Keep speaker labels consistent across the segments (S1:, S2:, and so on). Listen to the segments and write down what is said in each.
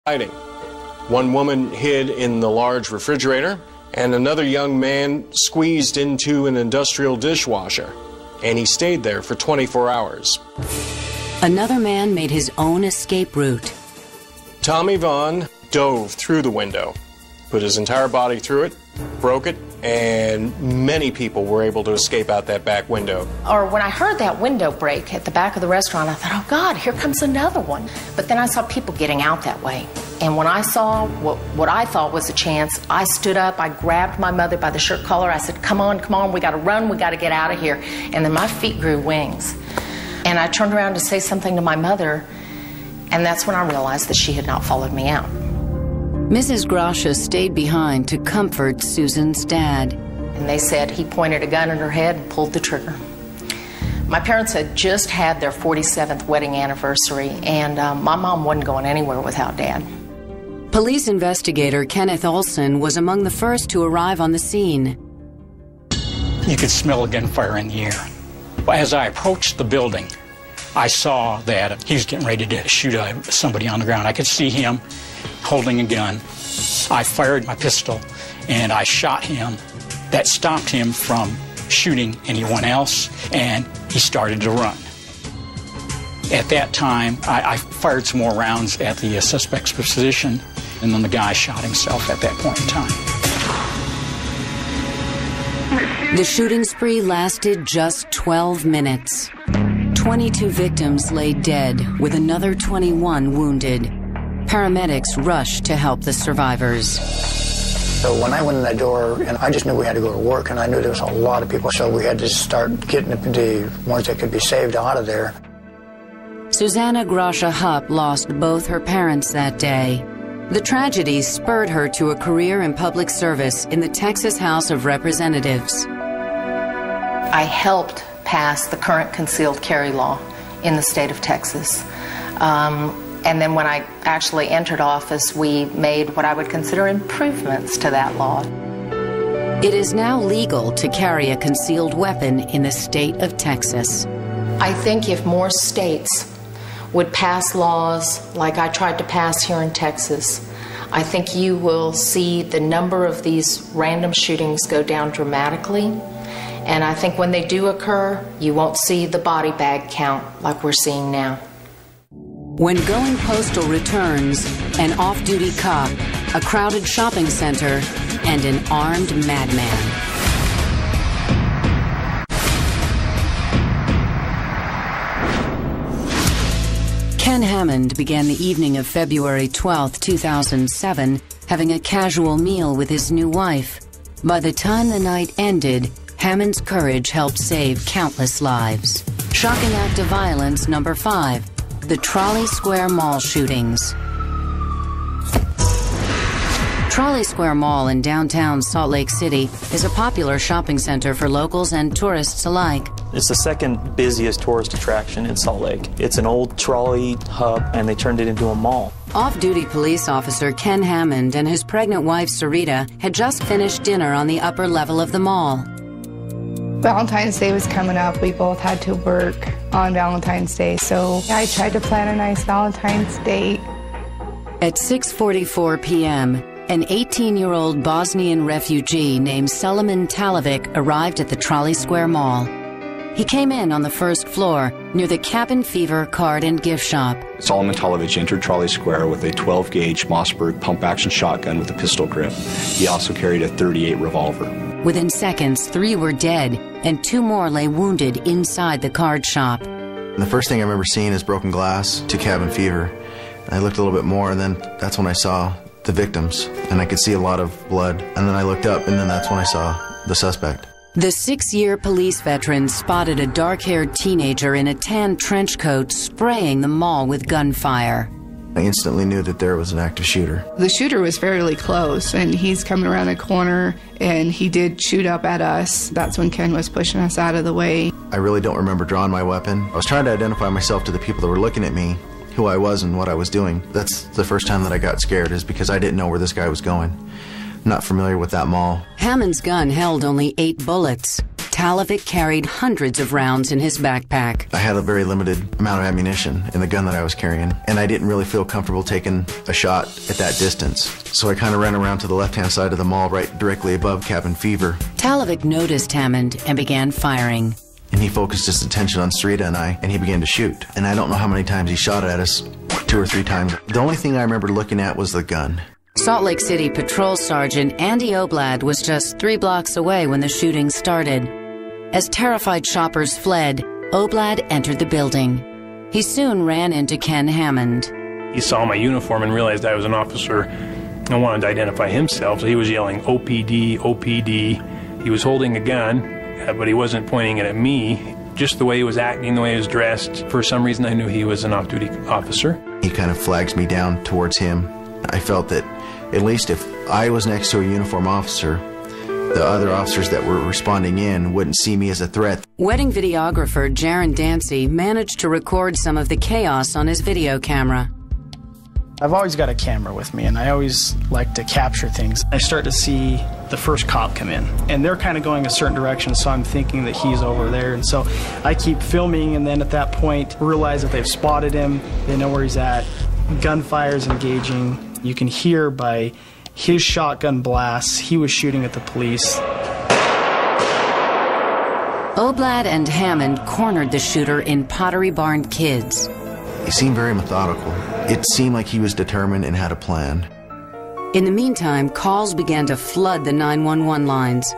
S1: hiding. One woman hid in the large refrigerator, and another young man squeezed into an industrial dishwasher, and he stayed there for 24 hours.
S2: Another man made his own escape route.
S1: Tommy Vaughn dove through the window, put his entire body through it, broke it, and many people were able to escape out that back window.
S3: Or when I heard that window break at the back of the restaurant, I thought, oh God, here comes another one. But then I saw people getting out that way. And when I saw what I thought was a chance, I stood up, I grabbed my mother by the shirt collar, I said, come on, we gotta run, we gotta get out of here. And then my feet grew wings. And I turned around to say something to my mother, and that's when I realized that she had not followed me out.
S2: Mrs. Grasha stayed behind to comfort Susan's dad.
S3: And they said he pointed a gun at her head and pulled the trigger. My parents had just had their 47th wedding anniversary, and my mom wasn't going anywhere without Dad.
S2: Police investigator Kenneth Olson was among the first to arrive on the scene.
S4: You could smell a gunfire in the air. As I approached the building, I saw that he was getting ready to shoot somebody on the ground. I could see him holding a gun. I fired my pistol and I shot him. That stopped him from shooting anyone else, and he started to run. At that time, I fired some more rounds at the suspect's position, and then the guy shot himself at that point in time.
S2: The shooting spree lasted just 12 minutes. 22 victims lay dead, with another 21 wounded. Paramedics rushed to help the survivors.
S5: So when I went in that door, and I just knew we had to go to work, and I knew there was a lot of people, so we had to start getting the ones that could be saved out of there.
S2: Susanna Grasha Hupp lost both her parents that day. The tragedy spurred her to a career in public service in the Texas House of Representatives.
S3: I helped pass the current concealed carry law in the state of Texas. And then when I actually entered office, we made what I would consider improvements to that law.
S2: It is now legal to carry a concealed weapon in the state of Texas.
S3: I think if more states would pass laws like I tried to pass here in Texas, I think you will see the number of these random shootings go down dramatically. And I think when they do occur, you won't see the body bag count like we're seeing now.
S2: When going postal returns, an off-duty cop, a crowded shopping center, and an armed madman. Ken Hammond began the evening of February 12, 2007, having a casual meal with his new wife. By the time the night ended, Hammond's courage helped save countless lives. Shocking act of violence number 5. The Trolley Square Mall shootings. Trolley Square Mall in downtown Salt Lake City is a popular shopping center for locals and tourists alike.
S6: It's the second busiest tourist attraction in Salt Lake. It's an old trolley hub, and they turned it into a mall.
S2: Off-duty police officer Ken Hammond and his pregnant wife Sarita had just finished dinner on the upper level of the mall.
S7: Valentine's Day was coming up. We both had to work on Valentine's Day, so I tried to plan a nice Valentine's date.
S2: At 6:44 p.m., an 18-year-old Bosnian refugee named Selamun Talovic arrived at the Trolley Square Mall. He came in on the first floor near the Cabin Fever card and gift shop.
S8: Selamun Talovic entered Trolley Square with a 12-gauge Mossberg pump-action shotgun with a pistol grip. He also carried a .38 revolver.
S2: Within seconds, 3 were dead, and 2 more lay wounded inside the card shop.
S9: The first thing I remember seeing is broken glass to Cabin Fever. I looked a little bit more, and then that's when I saw the victims, and I could see a lot of blood. And then I looked up, and then that's when I saw the suspect.
S2: The 6-year police veteran spotted a dark-haired teenager in a tan trench coat spraying the mall with gunfire.
S9: I instantly knew that there was an active shooter.
S7: The shooter was fairly close, and he's coming around the corner, and he did shoot up at us. That's when Ken was pushing us out of the way.
S9: I really don't remember drawing my weapon. I was trying to identify myself to the people that were looking at me, who I was and what I was doing. That's the first time that I got scared, is because I didn't know where this guy was going. I'm not familiar with that mall.
S2: Hammond's gun held only 8 bullets. Talovic carried hundreds of rounds in his backpack.
S9: I had a very limited amount of ammunition in the gun that I was carrying, and I didn't really feel comfortable taking a shot at that distance. So I kind of ran around to the left-hand side of the mall, right directly above Cabin Fever.
S2: Talovic noticed Hammond and began firing.
S9: And he focused his attention on Sarita and I, and he began to shoot. And I don't know how many times he shot at us, 2 or 3 times. The only thing I remember looking at was the gun.
S2: Salt Lake City Patrol Sergeant Andy Oblad was just 3 blocks away when the shooting started. As terrified shoppers fled, Oblad entered the building. He soon ran into Ken Hammond.
S10: He saw my uniform and realized I was an officer and wanted to identify himself, so he was yelling, "OPD, OPD." He was holding a gun, but he wasn't pointing it at me. Just the way he was acting, the way he was dressed, for some reason I knew he was an off-duty officer.
S9: He kind of flags me down towards him. I felt that at least if I was next to a uniformed officer, the other officers that were responding in wouldn't see me as a threat.
S2: Wedding videographer Jaron Dancy managed to record some of the chaos on his video camera.
S11: I've always got a camera with me, and I always like to capture things. I start to see the first cop come in, and they're kind of going a certain direction, so I'm thinking that he's over there. And so I keep filming, and then at that point, realize that they've spotted him, they know where he's at. Gunfire's engaging. You can hear by his shotgun blasts, he was shooting at the police.
S2: Oblad and Hammond cornered the shooter in Pottery Barn Kids.
S9: He seemed very methodical. It seemed like he was determined and had a plan.
S2: In the meantime, calls began to flood the 911 lines.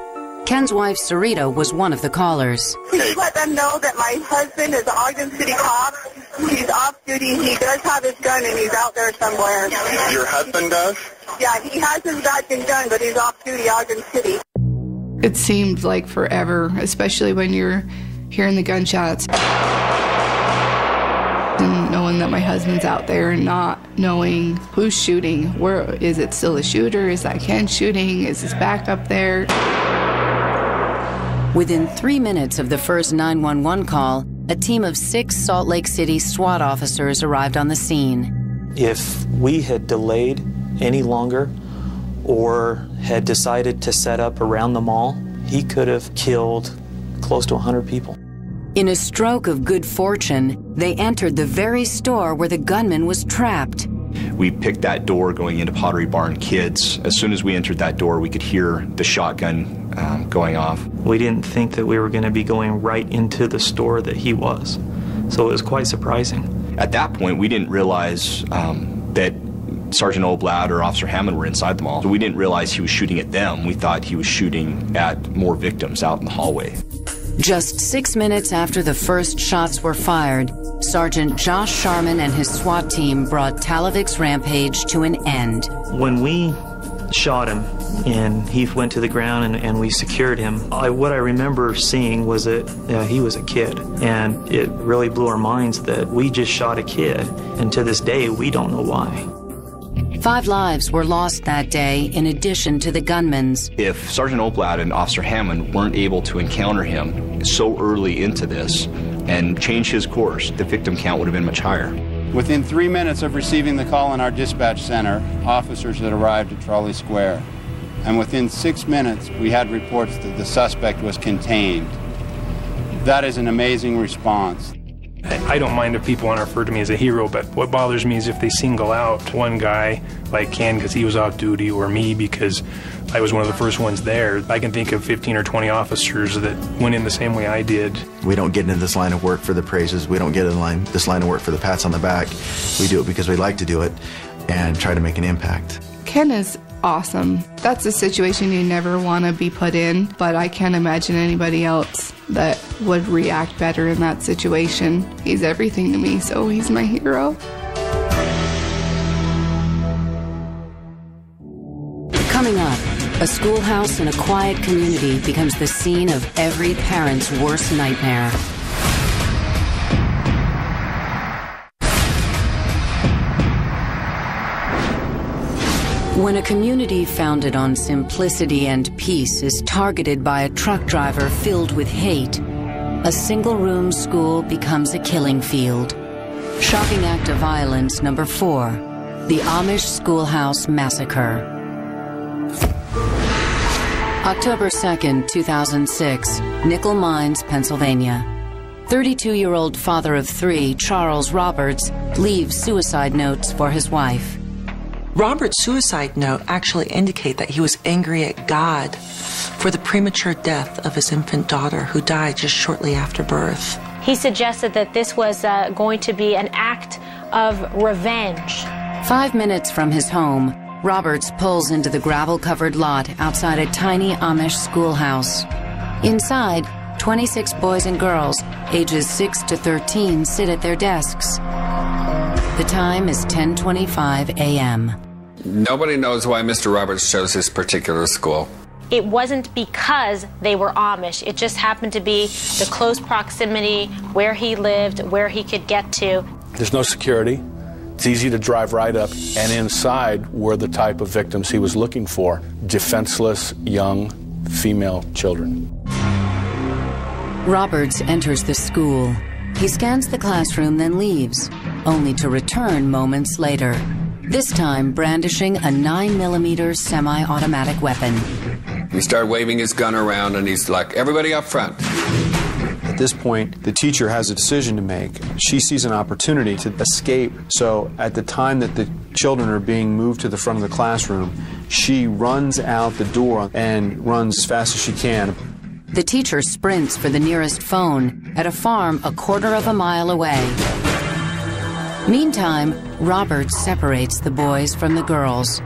S2: Ken's wife, Sarita, was one of the callers.
S12: Please let them know that my husband is an Ogden City cop. He's off duty. He does have his gun, and he's out there somewhere.
S13: Your husband does?
S12: Yeah, he has his badge and gun, but he's off duty, Ogden City.
S7: It seemed like forever, especially when you're hearing the gunshots. And knowing that my husband's out there and not knowing who's shooting. Where is it still the shooter? Is that Ken shooting? Is his back up there?
S2: Within 3 minutes of the first 911 call, a team of 6 Salt Lake City SWAT officers arrived on the scene.
S6: If we had delayed any longer or had decided to set up around the mall, he could have killed close to 100 people.
S2: In a stroke of good fortune, they entered the very store where the gunman was trapped.
S8: We picked that door going into Pottery Barn Kids. As soon as we entered that door, we could hear the shotgun going off.
S6: We didn't think that we were going to be going right into the store that he was, so it was quite surprising.
S8: At that point, we didn't realize that Sergeant Oblad or Officer Hammond were inside the mall. So we didn't realize he was shooting at them. We thought he was shooting at more victims out in the hallway.
S2: Just 6 minutes after the first shots were fired, Sergeant Josh Sharman and his SWAT team brought Talovic's rampage to an end.
S6: When we shot him and he went to the ground and we secured him, what I remember seeing was that he was a kid. And it really blew our minds that we just shot a kid. And to this day, we don't know why.
S2: 5 lives were lost that day, in addition to the gunman's.
S8: If Sergeant Oblad and Officer Hammond weren't able to encounter him so early into this and change his course, the victim count would have been much higher.
S14: Within 3 minutes of receiving the call in our dispatch center, officers had arrived at Trolley Square. And within 6 minutes, we had reports that the suspect was contained. That is an amazing response.
S10: I don't mind if people want to refer to me as a hero, but what bothers me is if they single out one guy like Ken because he was off duty, or me because I was one of the first ones there. I can think of 15 or 20 officers that went in the same way I did.
S9: We don't get into this line of work for the praises. We don't get in this line of work for the pats on the back. We do it because we like to do it and try to make an impact.
S7: Ken is awesome. That's a situation you never want to be put in, but I can't imagine anybody else that would react better in that situation. He's everything to me, so he's my hero.
S2: Coming up, a schoolhouse in a quiet community becomes the scene of every parent's worst nightmare. When a community founded on simplicity and peace is targeted by a truck driver filled with hate, a single-room school becomes a killing field. Shocking act of violence number 4, the Amish Schoolhouse Massacre. October 2nd, 2006, Nickel Mines, Pennsylvania. 32-year-old father of 3, Charles Roberts, leaves suicide notes for his wife.
S13: Robert's suicide note actually indicates that he was angry at God for the premature death of his infant daughter, who died just shortly after birth.
S15: He suggested that this was going to be an act of revenge.
S2: 5 minutes from his home, Roberts pulls into the gravel-covered lot outside a tiny Amish schoolhouse. Inside, 26 boys and girls, ages 6 to 13, sit at their desks. The time is 10:25 a.m.
S16: Nobody knows why Mr. Roberts chose this particular school.
S15: It wasn't because they were Amish. It just happened to be the close proximity, where he lived, where he could get to.
S17: There's no security. It's easy to drive right up, and inside were the type of victims he was looking for: defenseless, young, female children.
S2: Roberts enters the school. He scans the classroom, then leaves, only to return moments later, this time brandishing a 9mm semi-automatic weapon.
S16: He started waving his gun around, and he's like, "Everybody up front."
S18: At this point, the teacher has a decision to make. She sees an opportunity to escape. So at the time that the children are being moved to the front of the classroom, she runs out the door and runs as fast as she can.
S2: The teacher sprints for the nearest phone at a farm a quarter of a mile away. Meantime, Roberts separates the boys from the girls.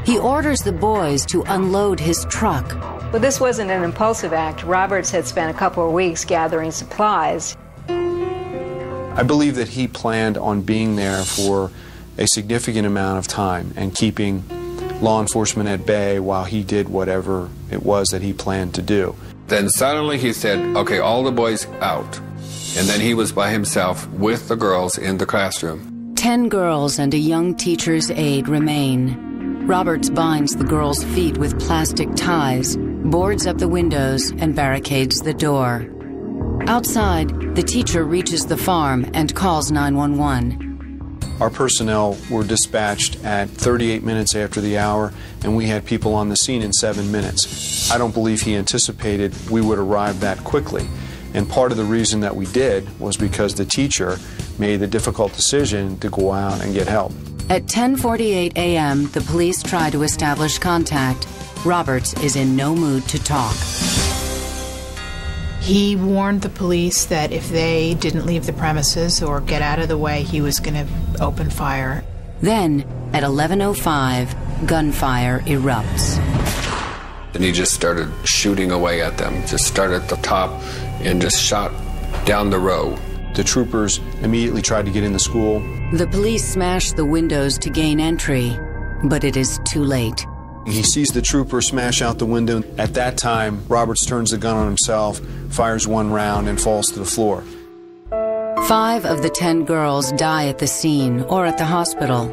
S2: He orders the boys to unload his truck.
S19: But this wasn't an impulsive act. Roberts had spent a couple of weeks gathering supplies.
S18: I believe that he planned on being there for a significant amount of time and keeping law enforcement at bay while he did whatever it was that he planned to do.
S16: Then suddenly he said, "Okay, all the boys out." And then he was by himself with the girls in the classroom.
S2: 10 girls and a young teacher's aide remain. Roberts binds the girls' feet with plastic ties, boards up the windows, and barricades the door. Outside, the teacher reaches the farm and calls 911.
S18: Our personnel were dispatched at 38 minutes after the hour, and we had people on the scene in 7 minutes. I don't believe he anticipated we would arrive that quickly. And part of the reason that we did was because the teacher made the difficult decision to go out and get help.
S2: At 10:48 a.m., the police try to establish contact. Roberts is in no mood to talk.
S20: He warned the police that if they didn't leave the premises or get out of the way, he was going to open fire.
S2: Then, at 11:05, gunfire erupts.
S16: And he just started shooting away at them, just started at the top and just shot down the row.
S18: The troopers immediately tried to get in the school.
S2: The police smash the windows to gain entry, but it is too late.
S18: He sees the trooper smash out the window. At that time, Roberts turns the gun on himself, fires one round, and falls to the floor.
S2: 5 of the 10 girls die at the scene or at the hospital.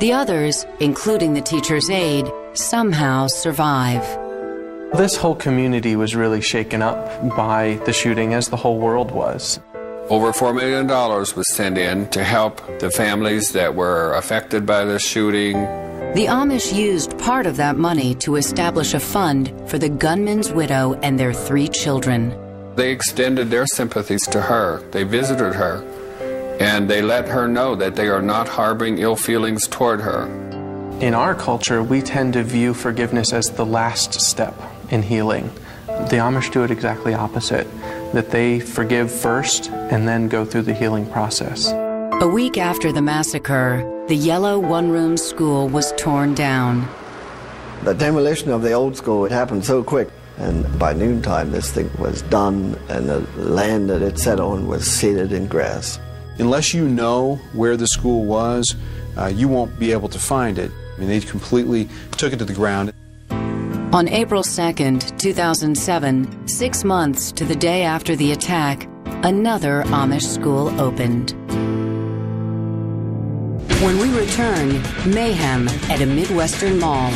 S2: The others, including the teacher's aide, somehow survive.
S21: This whole community was really shaken up by the shooting, as the whole world was.
S16: Over $4 million was sent in to help the families that were affected by the shooting.
S2: The Amish used part of that money to establish a fund for the gunman's widow and their 3 children.
S16: They extended their sympathies to her. They visited her, and they let her know that they are not harboring ill feelings toward her.
S21: In our culture, we tend to view forgiveness as the last step in healing. The Amish do it exactly opposite, that they forgive first and then go through the healing process.
S2: A week after the massacre, the yellow one-room school was torn down.
S22: The demolition of the old school, it happened so quick. And by noontime, this thing was done, and the land that it sat on was seeded in grass.
S18: Unless you know where the school was, you won't be able to find it. I mean, they completely took it to the ground.
S2: On April 2nd, 2007, 6 months to the day after the attack, another Amish school opened. When we return, mayhem at a Midwestern mall.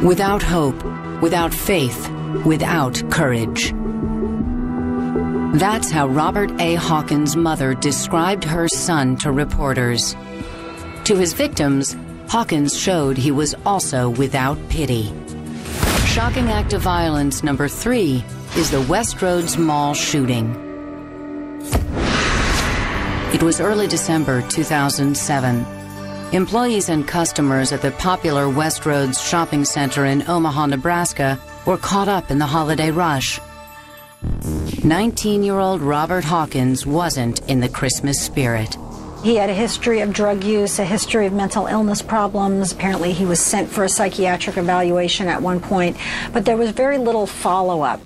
S2: Without hope, without faith, without courage. That's how Robert A. Hawkins' mother described her son to reporters. To his victims, Hawkins showed he was also without pity. Shocking act of violence number 3 is the Westroads Mall shooting. It was early December 2007. Employees and customers at the popular Westroads shopping center in Omaha, Nebraska were caught up in the holiday rush. 19-year-old Robert Hawkins wasn't in the Christmas spirit.
S1: He had a history of drug use, a history of mental illness problems. Apparently he was sent for a psychiatric evaluation at one point, but there was very little follow-up.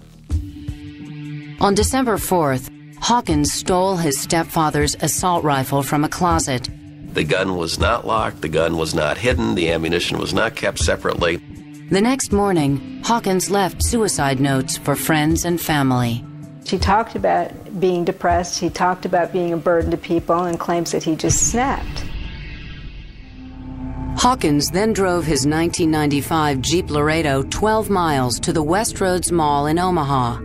S2: On December 4th, Hawkins stole his stepfather's assault rifle from a closet.
S4: The gun was not locked, the gun was not hidden, the ammunition was not kept separately.
S2: The next morning, Hawkins left suicide notes for friends and family.
S19: He talked about being depressed, he talked about being a burden to people, and claims that he just snapped.
S2: Hawkins then drove his 1995 Jeep Laredo 12 miles to the Westroads Mall in Omaha.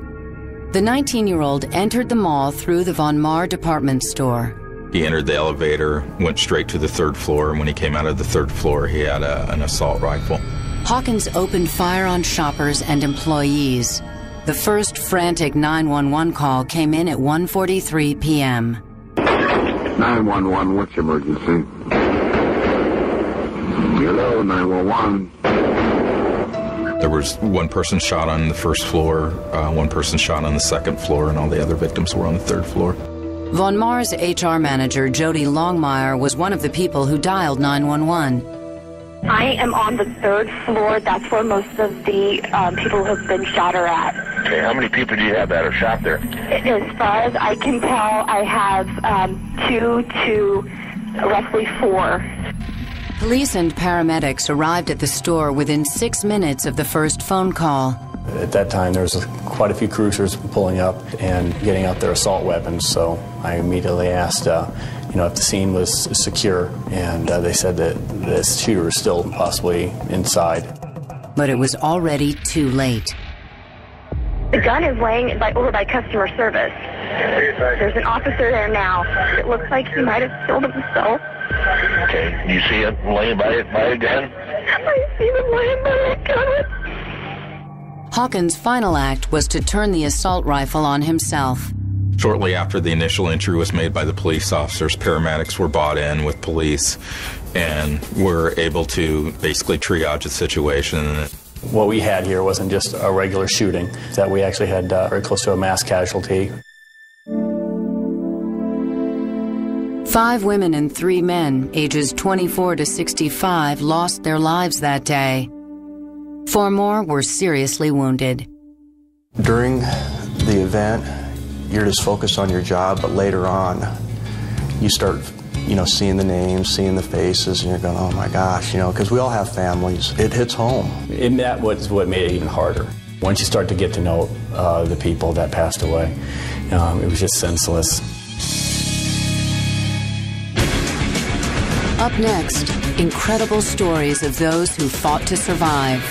S2: The 19-year-old entered the mall through the Von Maur department store.
S23: He entered the elevator, went straight to the 3rd floor, and when he came out of the 3rd floor, he had an assault rifle.
S2: Hawkins opened fire on shoppers and employees. The first frantic 911 call came in at 1:43 p.m.
S24: 911, what's your emergency? Hello, 911.
S23: There was one person shot on the 1st floor, one person shot on the 2nd floor, and all the other victims were on the 3rd floor.
S2: Von Maur's HR manager, Jody Longmire, was one of the people who dialed 911.
S25: I am on the 3rd floor. That's where most of the people who have been shot are at.
S24: Okay, how many people do you have that are shot there?
S25: As far as I can tell, I have 2 to roughly 4.
S2: Police and paramedics arrived at the store within 6 minutes of the first phone call.
S26: At that time, there was quite a few cruisers pulling up and getting out their assault weapons, so I immediately asked if the scene was secure, and they said that the shooter was still possibly inside.
S2: But it was already too late.
S25: The gun is laying over by customer service. There's an officer there now. It looks like he might have killed himself.
S24: Okay, you see it laying by a gun?
S25: I see him laying by a gun.
S2: Hawkins' final act was to turn the assault rifle on himself.
S23: Shortly after the initial entry was made by the police officers, paramedics were brought in with police and were able to basically triage the situation.
S26: What we had here wasn't just a regular shooting, that we actually had very close to a mass casualty.
S2: 5 women and 3 men, ages 24 to 65, lost their lives that day. 4 more were seriously wounded.
S21: During the event, you're just focused on your job, but later on, you start, seeing the names, seeing the faces, and you're going, oh my gosh, because we all have families. It hits home.
S26: And that was what made it even harder. Once you start to get to know the people that passed away, it was just senseless.
S2: Up next, incredible stories of those who fought to survive.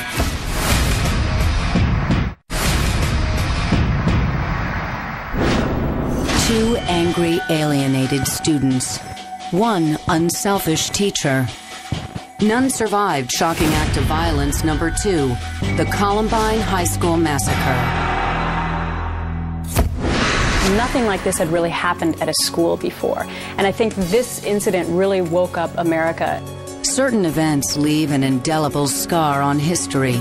S2: Two angry, alienated students. One unselfish teacher. None survived shocking act of violence number 2, the Columbine High School Massacre.
S27: Nothing like this had really happened at a school before, and I think this incident really woke up America.
S2: Certain events leave an indelible scar on history,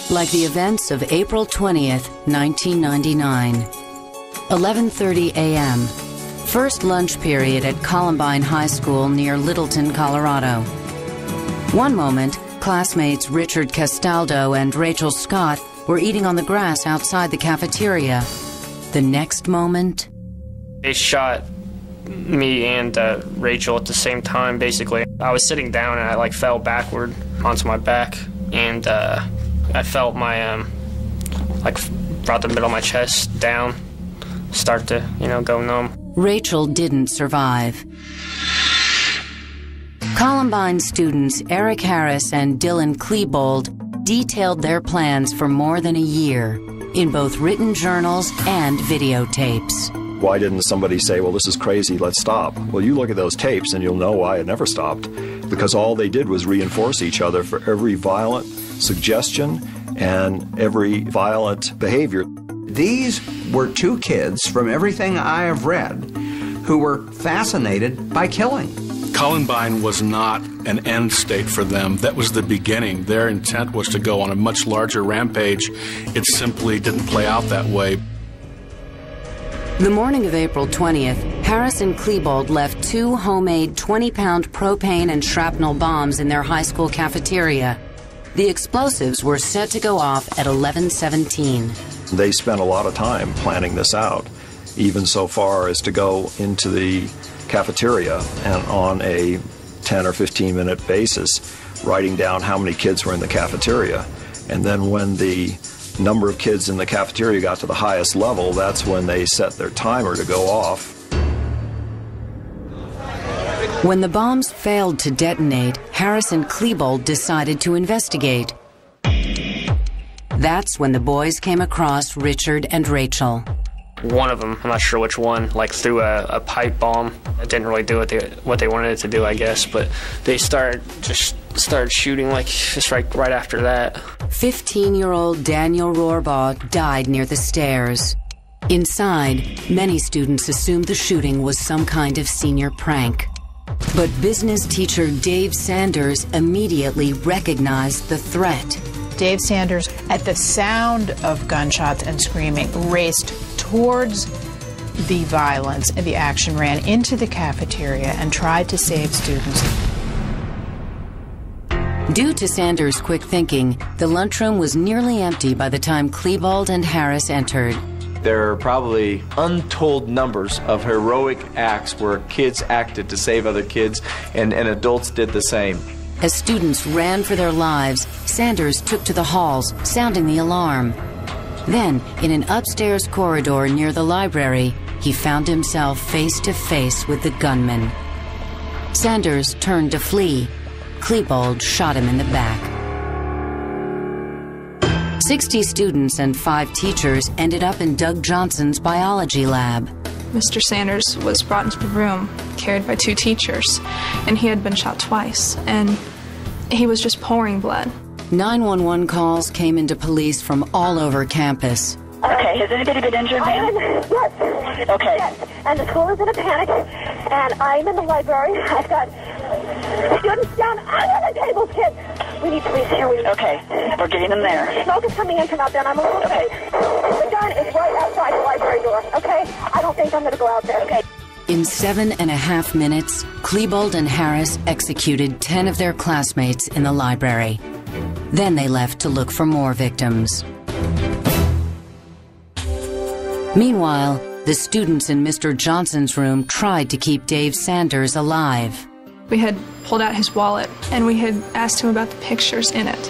S2: like the events of April 20th, 1999. 11:30 a.m. First lunch period at Columbine High School near Littleton, Colorado. One moment, classmates Richard Castaldo and Rachel Scott were eating on the grass outside the cafeteria. The next moment...
S28: They shot me and Rachel at the same time, basically. I was sitting down and I fell backward onto my back, and I felt my, brought the middle of my chest down, start to, go numb.
S2: Rachel didn't survive. Columbine students Eric Harris and Dylan Klebold detailed their plans for more than a year in both written journals and videotapes.
S3: Why didn't somebody say, well, this is crazy, let's stop? Well, you look at those tapes and you'll know why it never stopped. Because all they did was reinforce each other for every violent suggestion and every violent behavior.
S5: These were two kids, from everything I have read, who were fascinated by killing.
S17: Columbine was not an end state for them. That was the beginning. Their intent was to go on a much larger rampage. It simply didn't play out that way.
S2: The morning of April 20th, Harris and Klebold left 2 homemade 20-pound propane and shrapnel bombs in their high school cafeteria. The explosives were set to go off at 11:17.
S3: They spent a lot of time planning this out, even so far as to go into the cafeteria and on a 10 or 15 minute basis writing down how many kids were in the cafeteria. And then when the number of kids in the cafeteria got to the highest level, that's when they set their timer to go off.
S2: When the bombs failed to detonate, Harris and Klebold decided to investigate. That's when the boys came across Richard and Rachel.
S28: One of them, I'm not sure which one, like threw a pipe bomb. It didn't really do what they wanted it to do, I guess, but they started shooting like just right after that.
S2: 15-year-old Daniel Rohrbaugh died near the stairs. Inside, many students assumed the shooting was some kind of senior prank. But business teacher Dave Sanders immediately recognized the threat.
S20: Dave Sanders, at the sound of gunshots and screaming, raced towards the violence and the action, ran into the cafeteria and tried to save students.
S2: Due to Sanders' quick thinking, the lunchroom was nearly empty by the time Klebold and Harris entered.
S6: There are probably untold numbers of heroic acts where kids acted to save other kids, and adults did the same.
S2: As students ran for their lives, Sanders took to the halls, sounding the alarm. Then, in an upstairs corridor near the library, he found himself face to face with the gunman. Sanders turned to flee. Klebold shot him in the back. 60 students and 5 teachers ended up in Doug Johnson's biology lab.
S8: Mr. Sanders was brought into the room, carried by 2 teachers, and he had been shot twice, and he was just pouring blood.
S2: 911 calls came into police from all over campus.
S25: Okay, has anybody been injured, ma'am? Yes. Okay. Yes. And the school is in a panic, and I'm in the library. I've got students down under the tables, kids. We need police here. Okay, we're getting them there. Smoke is coming in from out there, and I'm a little okay. The gun is right outside the library door, okay? I don't think I'm going to go out there, okay?
S2: In 7.5 minutes, Klebold and Harris executed 10 of their classmates in the library. Then they left to look for more victims. Meanwhile, the students in Mr. Johnson's room tried to keep Dave Sanders alive.
S8: We had pulled out his wallet, and we had asked him about the pictures in it,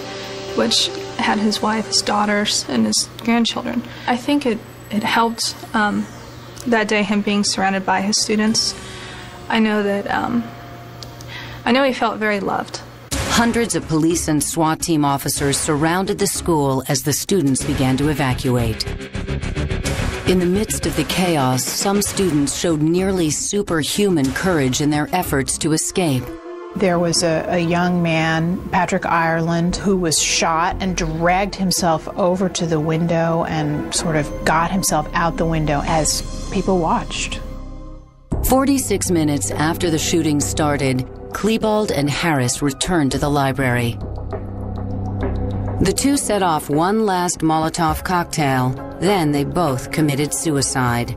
S8: which had his wife, his daughters, and his grandchildren. I think it helped that day, him being surrounded by his students. I know that I know he felt very loved.
S2: Hundreds of police and SWAT team officers surrounded the school as the students began to evacuate. In the midst of the chaos, some students showed nearly superhuman courage in their efforts to escape.
S20: There was a young man, Patrick Ireland, who was shot and dragged himself over to the window and sort of got himself out the window as people watched.
S2: 46 minutes after the shooting started, Klebold and Harris returned to the library. The two set off one last Molotov cocktail, then they both committed suicide.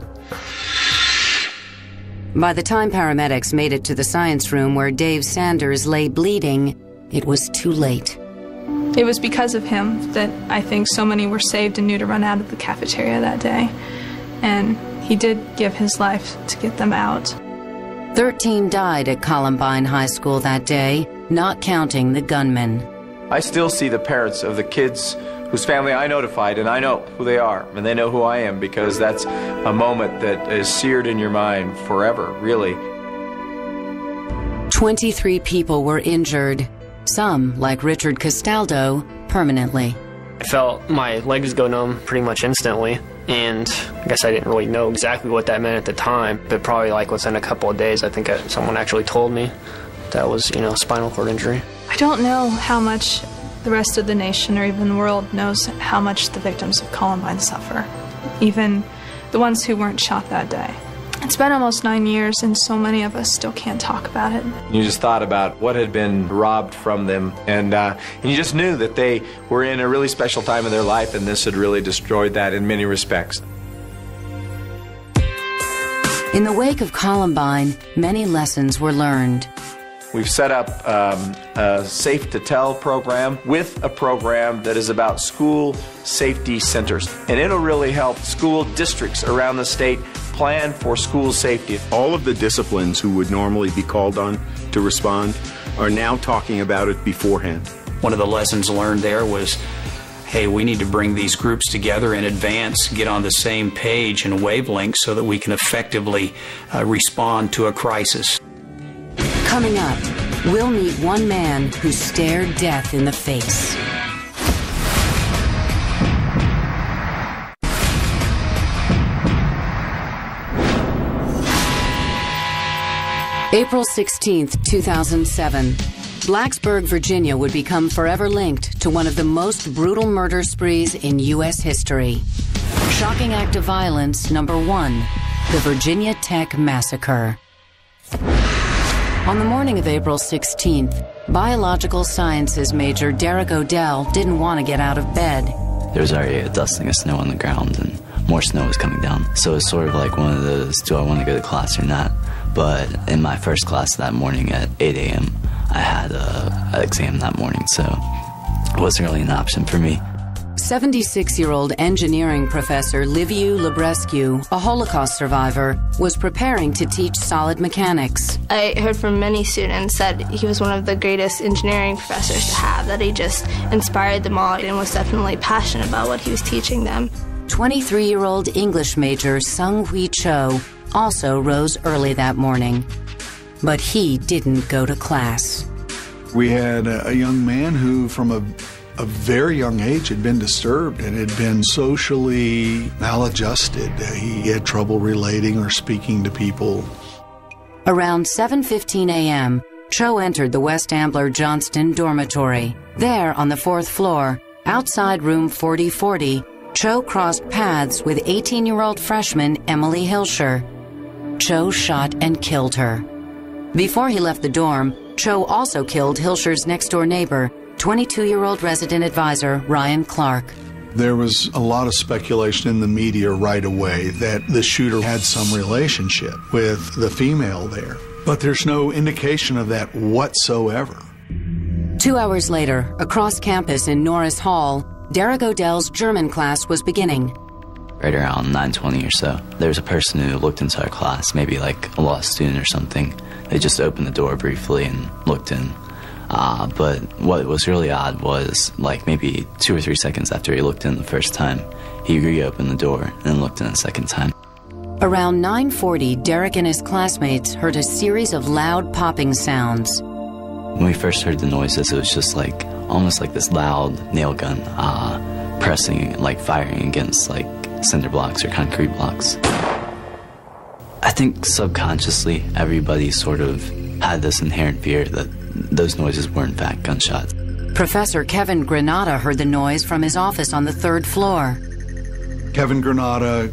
S2: By the time paramedics made it to the science room where Dave Sanders lay bleeding, it was too late.
S8: It was because of him that I think so many were saved and knew to run out of the cafeteria that day. And he did give his life to get them out.
S2: 13 died at Columbine High School that day, not counting the gunman.
S6: I still see the parents of the kids whose family I notified, and I know who they are, and they know who I am, because that's a moment that is seared in your mind forever, really.
S2: 23 people were injured, some, like Richard Castaldo, permanently.
S28: I felt my legs go numb pretty much instantly, and I guess I didn't really know exactly what that meant at the time, but probably like within a couple of days, I think someone actually told me that was, you know, spinal cord injury.
S8: I don't know how much the rest of the nation or even the world knows how much the victims of Columbine suffer, even the ones who weren't shot that day. It's been almost 9 years, and so many of us still can't talk about it.
S6: You just thought about what had been robbed from them, and you just knew that they were in a really special time of their life, and this had really destroyed that in many respects.
S2: In the wake of Columbine, many lessons were learned.
S6: We've set up a Safe to Tell program with a program that is about school safety centers. And it'll really help school districts around the state plan for school safety.
S7: All of the disciplines who would normally be called on to respond are now talking about it beforehand.
S9: One of the lessons learned there was, hey, we need to bring these groups together in advance, get on the same page and wavelength so that we can effectively respond to a crisis.
S2: Coming up, we'll meet one man who stared death in the face. April 16th, 2007. Blacksburg, Virginia would become forever linked to one of the most brutal murder sprees in U.S. history. Shocking act of violence number 1, the Virginia Tech Massacre. On the morning of April 16th, biological sciences major Derek Odell didn't want to get out of bed.
S10: There was already a dusting of snow on the ground and more snow was coming down. So it's sort of like one of those, do I want to go to class or not? But in my first class that morning at 8 a.m., I had an exam that morning, so it wasn't really an option for me.
S2: 76-year-old engineering professor Liviu Librescu, a Holocaust survivor, was preparing to teach solid mechanics.
S11: I heard from many students that he was one of the greatest engineering professors to have, that he just inspired them all and was definitely passionate about what he was teaching them.
S2: 23-year-old English major Sung Hui Cho also rose early that morning, but he didn't go to class.
S12: We had a young man who, from a very young age, had been disturbed and had been socially maladjusted. He had trouble relating or speaking to people.
S2: Around 7:15 a.m., Cho entered the West Ambler Johnston dormitory. There, on the 4th floor, outside room 4040, Cho crossed paths with 18-year-old freshman Emily Hilscher. Cho shot and killed her. Before he left the dorm, Cho also killed Hilscher's next-door neighbor, 22-year-old resident advisor Ryan Clark.
S12: There was a lot of speculation in the media right away that the shooter had some relationship with the female there, but there's no indication of that whatsoever.
S2: 2 hours later, across campus in Norris Hall, Derek Odell's German class was beginning.
S10: Right around 9:20 or so, there was a person who looked into our class, maybe like a law student or something. They just opened the door briefly and looked in. But what was really odd was, like maybe 2 or 3 seconds after he looked in the first time, he reopened the door and looked in a second time.
S2: Around 9:40, Derek and his classmates heard a series of loud popping sounds.
S10: When we first heard the noises, it was just like, almost like this loud nail gun pressing, like firing against like cinder blocks or concrete blocks. I think subconsciously, everybody sort of had this inherent fear that those noises were in fact gunshots.
S2: Professor Kevin Granata heard the noise from his office on the 3rd floor.
S12: Kevin Granata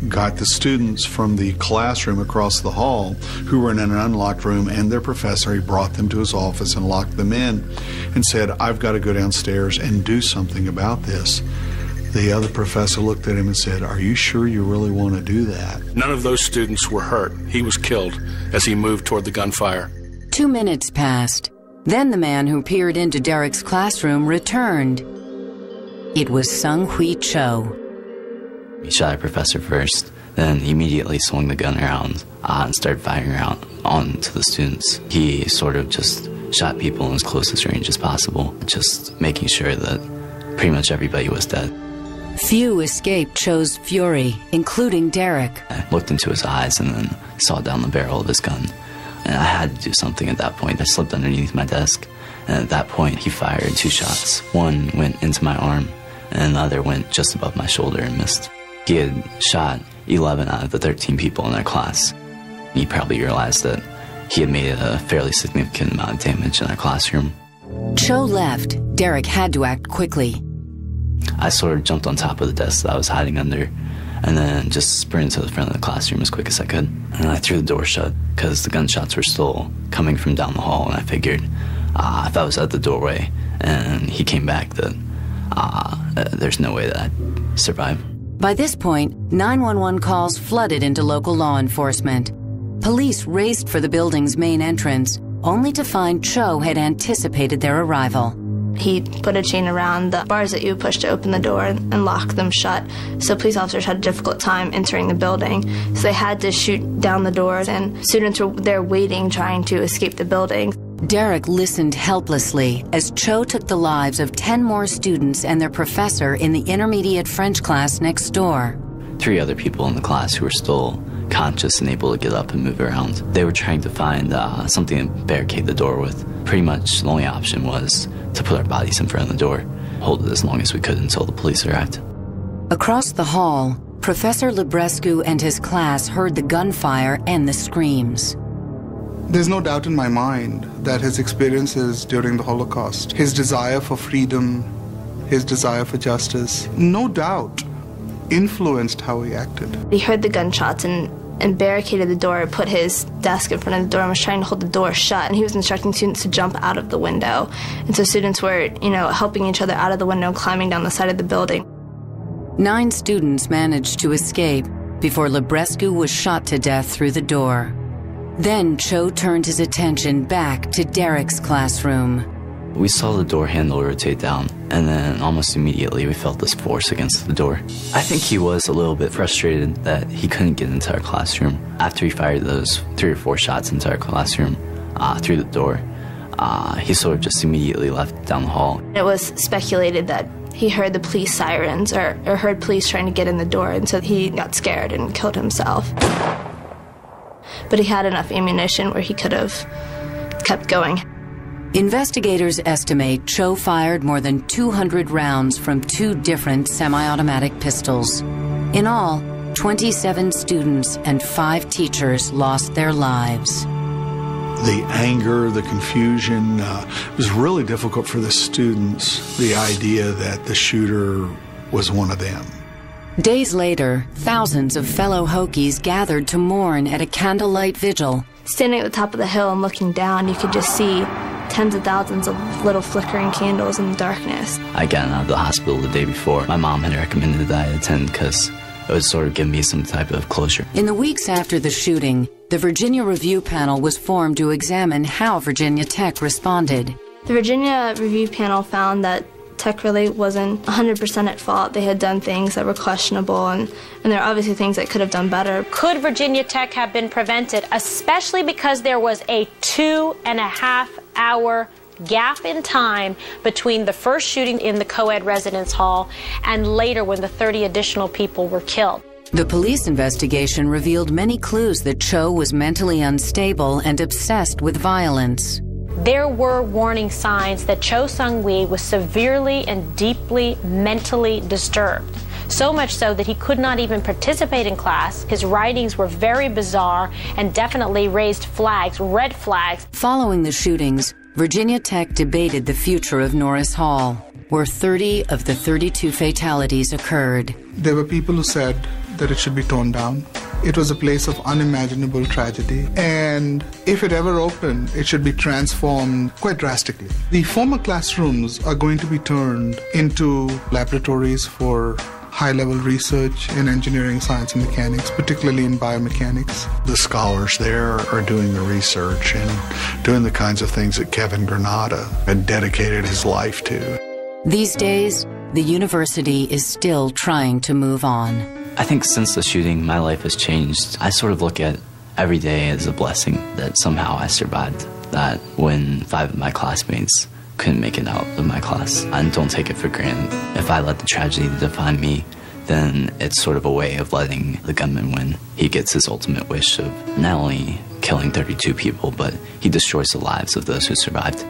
S12: got the students from the classroom across the hall who were in an unlocked room, and their professor, he brought them to his office and locked them in and said, I've got to go downstairs and do something about this. The other professor looked at him and said, are you sure you really want to do that?
S17: None of those students were hurt. He was killed as he moved toward the gunfire.
S2: 2 minutes passed. Then the man who peered into Derek's classroom returned. It was Sung Hui Cho.
S10: He shot our professor first, then he immediately swung the gun around and started firing around onto the students. He sort of just shot people in as close as range as possible, just making sure that pretty much everybody was dead.
S2: Few escaped Cho's fury, including Derek.
S10: I looked into his eyes and then saw down the barrel of his gun. And I had to do something at that point. I slipped underneath my desk, and at that point he fired 2 shots. One went into my arm, and another went just above my shoulder and missed. He had shot 11 out of the 13 people in our class. He probably realized that he had made a fairly significant amount of damage in our classroom.
S2: Cho left. Derek had to act quickly.
S10: I sort of jumped on top of the desk that I was hiding under and then just sprinted to the front of the classroom as quick as I could. And I threw the door shut because the gunshots were still coming from down the hall, and I figured if I was at the doorway and he came back, that there's no way that I'd survive.
S2: By this point, 911 calls flooded into local law enforcement. Police raced for the building's main entrance, only to find Cho had anticipated their arrival.
S11: He put a chain around the bars that you would push to open the door and lock them shut. So police officers had a difficult time entering the building. So they had to shoot down the doors, and students were there waiting, trying to escape the building.
S2: Derek listened helplessly as Cho took the lives of 10 more students and their professor in the intermediate French class next door.
S10: 3 other people in the class who were still conscious and able to get up and move around. They were trying to find something to barricade the door with. Pretty much the only option was to put our bodies in front of the door, hold it as long as we could until the police arrived.
S2: Across the hall, Professor Librescu and his class heard the gunfire and the screams.
S1: There's no doubt in my mind that his experiences during the Holocaust, his desire for freedom, his desire for justice, no doubt influenced how he acted.
S11: He heard the gunshots and barricaded the door, put his desk in front of the door and was trying to hold the door shut, and he was instructing students to jump out of the window. And so students were, helping each other out of the window and climbing down the side of the building.
S2: 9 students managed to escape before Librescu was shot to death through the door. Then Cho turned his attention back to Derek's classroom.
S10: We saw the door handle rotate down, and then almost immediately we felt this force against the door. I think he was a little bit frustrated that he couldn't get into our classroom. After he fired those 3 or 4 shots into our classroom through the door, he sort of just immediately left down the hall.
S11: It was speculated that he heard the police sirens or heard police trying to get in the door, and so he got scared and killed himself. But he had enough ammunition where he could have kept going.
S2: Investigators estimate Cho fired more than 200 rounds from 2 different semi-automatic pistols. In all, 27 students and 5 teachers lost their lives.
S12: The anger, the confusion, it was really difficult for the students, the idea that the shooter was one of them.
S2: Days later, thousands of fellow Hokies gathered to mourn at a candlelight vigil.
S11: Standing at the top of the hill and looking down, you could just see tens of thousands of little flickering candles in the darkness.
S10: I got out of the hospital the day before. My mom had recommended that I attend because it would sort of give me some type of closure.
S2: In the weeks after the shooting, the Virginia Review Panel was formed to examine how Virginia Tech responded.
S11: The Virginia Review Panel found that Tech really wasn't 100% at fault. They had done things that were questionable, and there are obviously things that could have done better.
S4: Could Virginia Tech have been prevented, especially because there was a 2.5-hour gap in time between the first shooting in the co-ed residence hall and later when the 30 additional people were killed?
S2: The police investigation revealed many clues that Cho was mentally unstable and obsessed with violence.
S4: There were warning signs that Cho Seung-hui was severely and deeply mentally disturbed. So much so that he could not even participate in class. His writings were very bizarre and definitely raised flags, red flags.
S2: Following the shootings, Virginia Tech debated the future of Norris Hall, where 30 of the 32 fatalities occurred.
S1: There were people who said that it should be torn down. It was a place of unimaginable tragedy, and if it ever opened, it should be transformed quite drastically. The former classrooms are going to be turned into laboratories for high-level research in engineering, science, and mechanics, particularly in biomechanics.
S12: The scholars there are doing the research and doing the kinds of things that Kevin Granada had dedicated his life to.
S2: These days, the university is still trying to move on.
S10: I think since the shooting, my life has changed. I sort of look at every day as a blessing that somehow I survived. That when 5 of my classmates couldn't make it out of my class, I don't take it for granted. If I let the tragedy define me, then it's sort of a way of letting the gunman win. He gets his ultimate wish of not only killing 32 people, but he destroys the lives of those who survived.